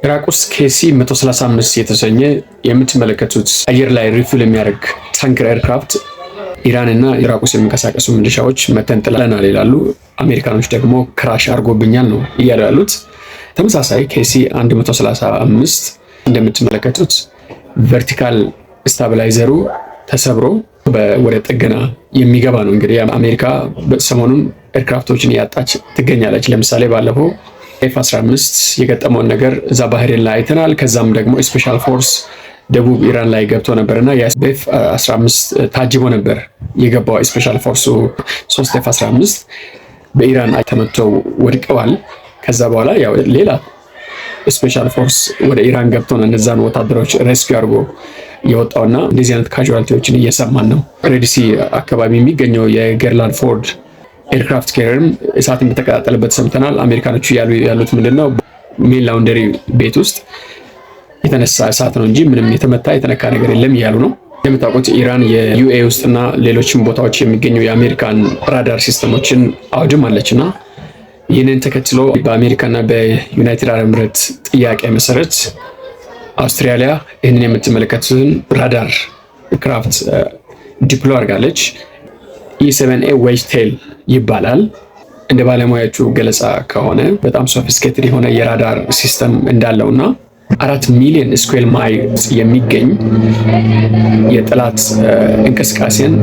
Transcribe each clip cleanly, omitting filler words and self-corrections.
ኢራቅ ውስጥ ኬሲ 135 የተሰኘ የምትመለከቱት አየር ላይ ሪፊል የሚያደርግ ታንከር ኤርክራፍት ኢራን እና ኢራቅ ውስጥ የሚንቀሳቀሱ ሚሊሻዎች መተን ጥለናል ይላሉ። አሜሪካኖች ደግሞ ክራሽ አድርጎብኛል ነው እያሉ ያሉት። ተመሳሳይ ኬሲ 135 እንደምትመለከቱት ቨርቲካል ስታቢላይዘሩ ተሰብሮ ወደ ጥገና የሚገባ ነው። እንግዲህ አሜሪካ ሰሞኑን ኤርክራፍቶችን እያጣች ትገኛለች። ለምሳሌ ባለፈው ኤፍ-15 የገጠመውን ነገር እዛ ባህሬን ላይ አይተናል። ከዛም ደግሞ ስፔሻል ፎርስ ደቡብ ኢራን ላይ ገብቶ ነበርና በኤፍ-15 ታጅቦ ነበር የገባው ስፔሻል ፎርሱ። 3 ኤፍ-15 በኢራን ተመተው ወድቀዋል። ከዛ በኋላ ያው ሌላ ስፔሻል ፎርስ ወደ ኢራን ገብቶ ነው እነዛን ወታደሮች ሬስኪው አድርጎ የወጣውና እንደዚህ አይነት ካዡዋሊቲዎችን እየሰማን ነው። ሬድሲ አካባቢ የሚገኘው የጌርላንድ ፎርድ ኤርክራፍት ካሪየርም እሳት እንደተቀጣጠለበት ሰምተናል። አሜሪካኖቹ ያሉት ምንድነው ሜን ላውንደሪ ቤት ውስጥ የተነሳ እሳት ነው እንጂ ምንም የተመታ የተነካ ነገር የለም እያሉ ነው። እንደምታውቁት ኢራን የዩኤ ውስጥና ሌሎችም ቦታዎች የሚገኙ የአሜሪካን ራዳር ሲስተሞችን አውድም አለችና ይህንን ተከትሎ በአሜሪካና በዩናይትድ አረብ ኤምሬት ጥያቄ መሰረት አውስትራሊያ ይህንን የምትመለከቱትን ራዳር ክራፍት ዲፕሎ አድርጋለች። E7A ዌጅ ቴል ይባላል። እንደ ባለሙያዎቹ ገለጻ ከሆነ በጣም ሶፊስቲኬትድ የሆነ የራዳር ሲስተም እንዳለውና 4 ሚሊዮን ስኩዌር ማይልስ የሚገኝ የጠላት እንቅስቃሴን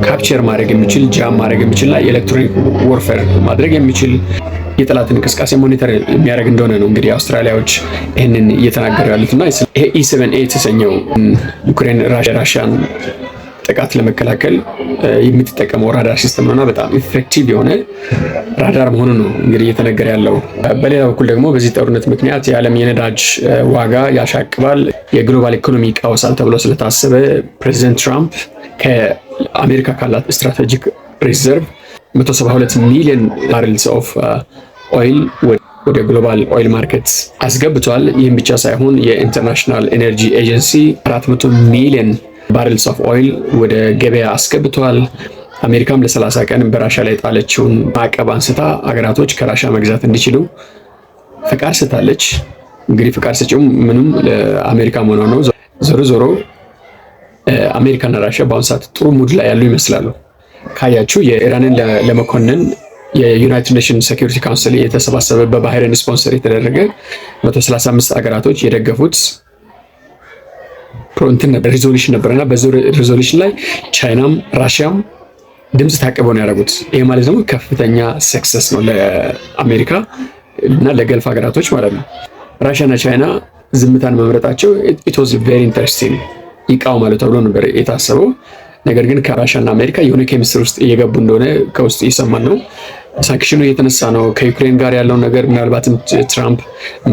ካፕቸር ማድረግ የሚችል ጃም ማድረግ የሚችል እና የኤሌክትሮኒክ ወርፌር ማድረግ የሚችል የጠላትን እንቅስቃሴ ሞኒተር የሚያደርግ እንደሆነ ነው እንግዲህ አውስትራሊያዎች ይህንን እየተናገሩ ያሉትና ይሄ E7A የተሰኘው ዩክሬን ራሽያን ጥቃት ለመከላከል የምትጠቀመው ራዳር ሲስተም ነውና በጣም ኢፌክቲቭ የሆነ ራዳር መሆኑ ነው እንግዲህ እየተነገረ ያለው። በሌላ በኩል ደግሞ በዚህ ጦርነት ምክንያት የዓለም የነዳጅ ዋጋ ያሻቅባል፣ የግሎባል ኢኮኖሚ ይቃወሳል ተብሎ ስለታሰበ ፕሬዚደንት ትራምፕ ከአሜሪካ ካላት ስትራቴጂክ ሪዘርቭ 172 ሚሊዮን ባረልስ ኦፍ ኦይል ወደ ግሎባል ኦይል ማርኬት አስገብቷል። ይህም ብቻ ሳይሆን የኢንተርናሽናል ኤነርጂ ኤጀንሲ 400 ሚሊዮን ባረልስ ኦፍ ኦይል ወደ ገበያ አስገብቷል። አሜሪካም ለ30 ቀን በራሻ ላይ ጣለችውን ማዕቀብ አንስታ አገራቶች ከራሻ መግዛት እንዲችሉ ፍቃድ ሰጥታለች። እንግዲህ ፍቃድ ሰጪው ምንም ለአሜሪካ መሆኑ ነው። ዞሮ አሜሪካና ራሻ በአሁኑ ሰዓት ጥሩ ሙድ ላይ ያሉ ይመስላሉ። ካያችሁ የኢራንን ለመኮንን የዩናይትድ ኔሽንስ ሴኩሪቲ ካውንስል የተሰባሰበ በባህሬን ስፖንሰር የተደረገ 135 አገራቶች የደገፉት ሪዞሉሽን ነበርና በዚህ ሪዞሉሽን ላይ ቻይናም ራሽያም ድምጽ ታቅበው ነው ያደረጉት። ይሄ ማለት ደግሞ ከፍተኛ ሰክሰስ ነው ለአሜሪካ እና ለገልፍ ሀገራቶች ማለት ነው። ራሽያና ቻይና ዝምታን መምረጣቸው ኢት ዋዝ ቬሪ ኢንተረስቲንግ ይቃወማሉ ተብሎ ነበር የታሰበው። ነገር ግን ከራሽያና አሜሪካ የሆነ ኬሚስትሪ ውስጥ እየገቡ እንደሆነ ከውስጥ እየሰማን ነው። ሳንክሽኑ እየተነሳ ነው። ከዩክሬን ጋር ያለው ነገር ምናልባትም ትራምፕ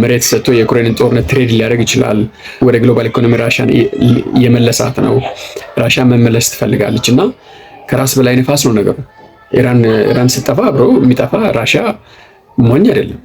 መሬት ሰጥቶ የዩክሬንን ጦርነት ትሬድ ሊያደርግ ይችላል። ወደ ግሎባል ኢኮኖሚ ራሽያን የመለሳት ነው። ራሽያ መመለስ ትፈልጋለች እና ከራስ በላይ ንፋስ ነው ነገሩ። ኢራን ስጠፋ አብሮ የሚጠፋ ራሽያ ሞኝ አይደለም።